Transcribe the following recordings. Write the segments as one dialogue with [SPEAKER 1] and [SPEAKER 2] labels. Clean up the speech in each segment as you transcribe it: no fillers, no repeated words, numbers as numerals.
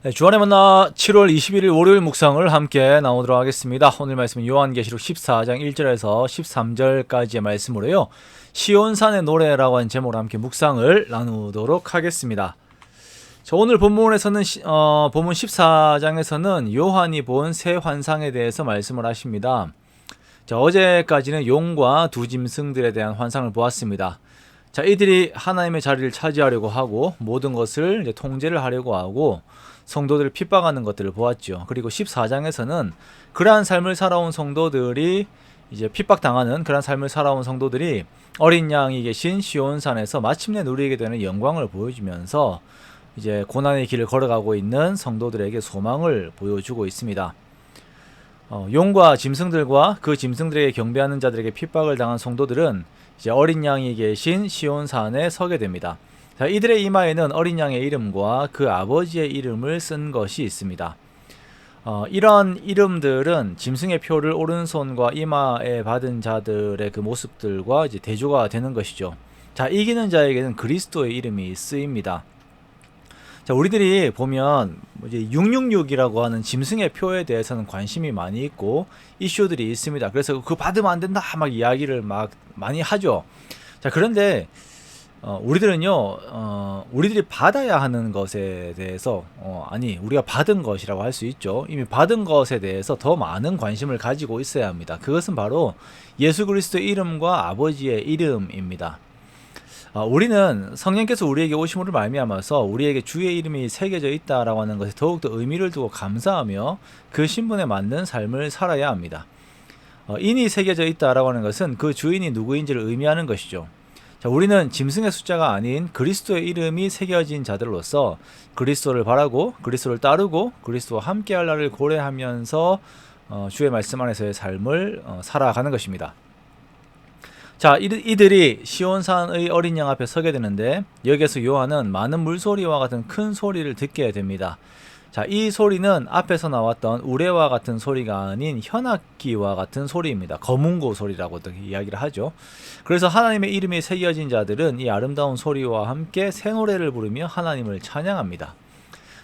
[SPEAKER 1] 네, 주안의 만나 7월 21일 월요일 묵상을 함께 나오도록 하겠습니다. 오늘 말씀은 요한계시록 14장 1절에서 13절까지의 말씀으로요. 시온산의 노래라고 하는 제목으로 함께 묵상을 나누도록 하겠습니다. 자, 오늘 본문에서는 본문 14장에서는 요한이 본 새 환상에 대해서 말씀을 하십니다. 자, 어제까지는 용과 두 짐승들에 대한 환상을 보았습니다. 자, 이들이 하나님의 자리를 차지하려고 하고 모든 것을 이제 통제를 하려고 하고 성도들을 핍박하는 것들을 보았죠. 그리고 14장에서는 그러한 삶을 살아온 성도들이 이제 핍박당하는 그러한 삶을 살아온 성도들이 어린 양이 계신 시온산에서 마침내 누리게 되는 영광을 보여주면서 이제 고난의 길을 걸어가고 있는 성도들에게 소망을 보여주고 있습니다. 용과 짐승들과 그 짐승들에게 경배하는 자들에게 핍박을 당한 성도들은 이제 어린 양이 계신 시온산에 서게 됩니다. 자, 이들의 이마에는 어린 양의 이름과 그 아버지의 이름을 쓴 것이 있습니다. 이런 이름들은 짐승의 표를 오른손과 이마에 받은 자들의 그 모습들과 이제 대조가 되는 것이죠. 자, 이기는 자에게는 그리스도의 이름이 쓰입니다. 자, 우리들이 보면 이제 666이라고 하는 짐승의 표에 대해서는 관심이 많이 있고 이슈들이 있습니다. 그래서 그거 받으면 안 된다 막 이야기를 막 많이 하죠. 자, 그런데 우리들이 받아야 하는 것에 대해서 우리가 받은 것이라고 할 수 있죠. 이미 받은 것에 대해서 더 많은 관심을 가지고 있어야 합니다. 그것은 바로 예수 그리스도의 이름과 아버지의 이름입니다. 우리는 성령께서 우리에게 오심으로 말미암아서 우리에게 주의 이름이 새겨져 있다라고 하는 것에 더욱더 의미를 두고 감사하며 그 신분에 맞는 삶을 살아야 합니다. 인이 새겨져 있다라고 하는 것은 그 주인이 누구인지를 의미하는 것이죠. 자, 우리는 짐승의 숫자가 아닌 그리스도의 이름이 새겨진 자들로서 그리스도를 바라고 그리스도를 따르고 그리스도와 함께할 날을 고려하면서 주의 말씀 안에서의 삶을 살아가는 것입니다. 자, 이들이 시온산의 어린 양 앞에 서게 되는데 여기에서 요한은 많은 물소리와 같은 큰 소리를 듣게 됩니다. 자, 이 소리는 앞에서 나왔던 우레와 같은 소리가 아닌 현악기와 같은 소리입니다. 거문고 소리라고도 이야기를 하죠. 그래서 하나님의 이름이 새겨진 자들은 이 아름다운 소리와 함께 새 노래를 부르며 하나님을 찬양합니다.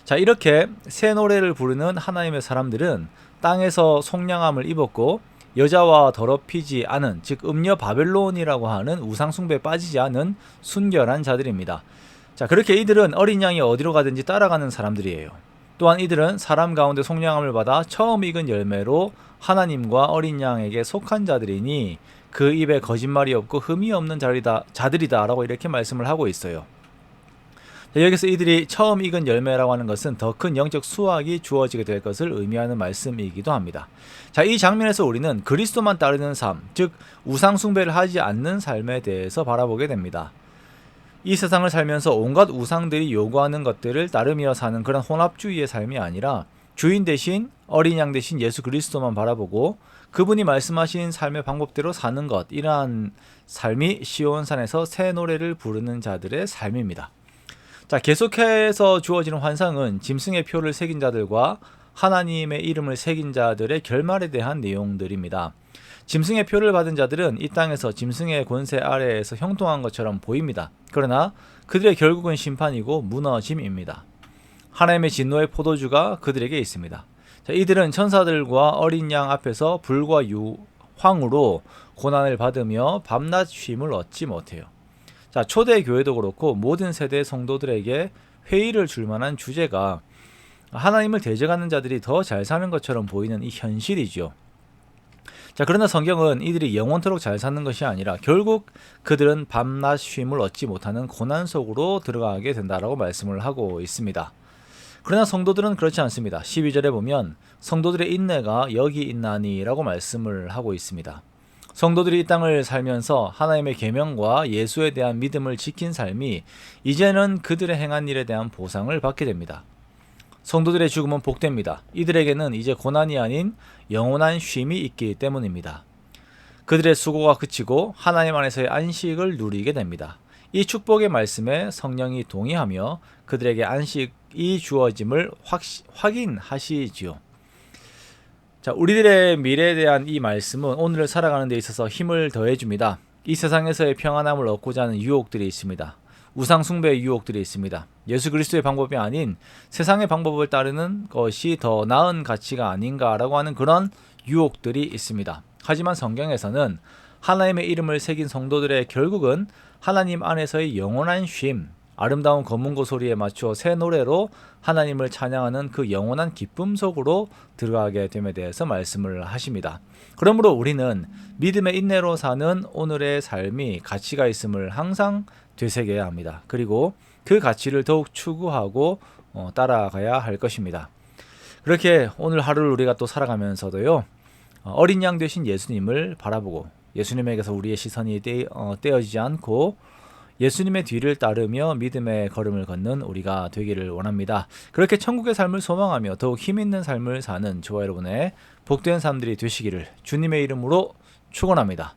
[SPEAKER 1] 자, 이렇게 새 노래를 부르는 하나님의 사람들은 땅에서 속량함을 입었고 여자와 더럽히지 않은, 즉 음녀 바벨론이라고 하는 우상숭배에 빠지지 않은 순결한 자들입니다. 자, 그렇게 이들은 어린 양이 어디로 가든지 따라가는 사람들이에요. 또한 이들은 사람 가운데 속량함을 받아 처음 익은 열매로 하나님과 어린 양에게 속한 자들이니 그 입에 거짓말이 없고 흠이 없는 자들이다 라고 이렇게 말씀을 하고 있어요. 여기서 이들이 처음 익은 열매라고 하는 것은 더 큰 영적 수확이 주어지게 될 것을 의미하는 말씀이기도 합니다. 자, 이 장면에서 우리는 그리스도만 따르는 삶, 즉 우상 숭배를 하지 않는 삶에 대해서 바라보게 됩니다. 이 세상을 살면서 온갖 우상들이 요구하는 것들을 따르며 사는 그런 혼합주의의 삶이 아니라 주인 대신 어린 양 대신 예수 그리스도만 바라보고 그분이 말씀하신 삶의 방법대로 사는 것, 이러한 삶이 시온산에서 새 노래를 부르는 자들의 삶입니다. 자, 계속해서 주어지는 환상은 짐승의 표를 새긴 자들과 하나님의 이름을 새긴 자들의 결말에 대한 내용들입니다. 짐승의 표를 받은 자들은 이 땅에서 짐승의 권세 아래에서 형통한 것처럼 보입니다. 그러나 그들의 결국은 심판이고 무너짐입니다. 하나님의 진노의 포도주가 그들에게 있습니다. 자, 이들은 천사들과 어린 양 앞에서 불과 유황으로 고난을 받으며 밤낮 쉼을 얻지 못해요. 자, 초대 교회도 그렇고 모든 세대 성도들에게 회의를 줄 만한 주제가 하나님을 대적하는 자들이 더 잘 사는 것처럼 보이는 이 현실이죠. 자, 그러나 성경은 이들이 영원토록 잘 사는 것이 아니라 결국 그들은 밤낮 쉼을 얻지 못하는 고난 속으로 들어가게 된다라고 말씀을 하고 있습니다. 그러나 성도들은 그렇지 않습니다. 12절에 보면 성도들의 인내가 여기 있나니 라고 말씀을 하고 있습니다. 성도들이 이 땅을 살면서 하나님의 계명과 예수에 대한 믿음을 지킨 삶이 이제는 그들의 행한 일에 대한 보상을 받게 됩니다. 성도들의 죽음은 복됩니다. 이들에게는 이제 고난이 아닌 영원한 쉼이 있기 때문입니다. 그들의 수고가 그치고 하나님 안에서의 안식을 누리게 됩니다. 이 축복의 말씀에 성령이 동의하며 그들에게 안식이 주어짐을 확인하시지요. 자, 우리들의 미래에 대한 이 말씀은 오늘을 살아가는 데 있어서 힘을 더해줍니다. 이 세상에서의 평안함을 얻고자 하는 유혹들이 있습니다. 우상 숭배의 유혹들이 있습니다. 예수 그리스도의 방법이 아닌 세상의 방법을 따르는 것이 더 나은 가치가 아닌가라고 하는 그런 유혹들이 있습니다. 하지만 성경에서는 하나님의 이름을 새긴 성도들의 결국은 하나님 안에서의 영원한 쉼, 아름다운 검은고 소리에 맞추어 새 노래로 하나님을 찬양하는 그 영원한 기쁨 속으로 들어가게 됨에 대해서 말씀을 하십니다. 그러므로 우리는 믿음의 인내로 사는 오늘의 삶이 가치가 있음을 항상 되새겨야 합니다. 그리고 그 가치를 더욱 추구하고 따라가야 할 것입니다. 그렇게 오늘 하루를 우리가 또 살아가면서도요, 어린 양 되신 예수님을 바라보고 예수님에게서 우리의 시선이 떼어지지 않고 예수님의 뒤를 따르며 믿음의 걸음을 걷는 우리가 되기를 원합니다. 그렇게 천국의 삶을 소망하며 더욱 힘있는 삶을 사는 저와 여러분의 복된 삶들이 되시기를 주님의 이름으로 축원합니다.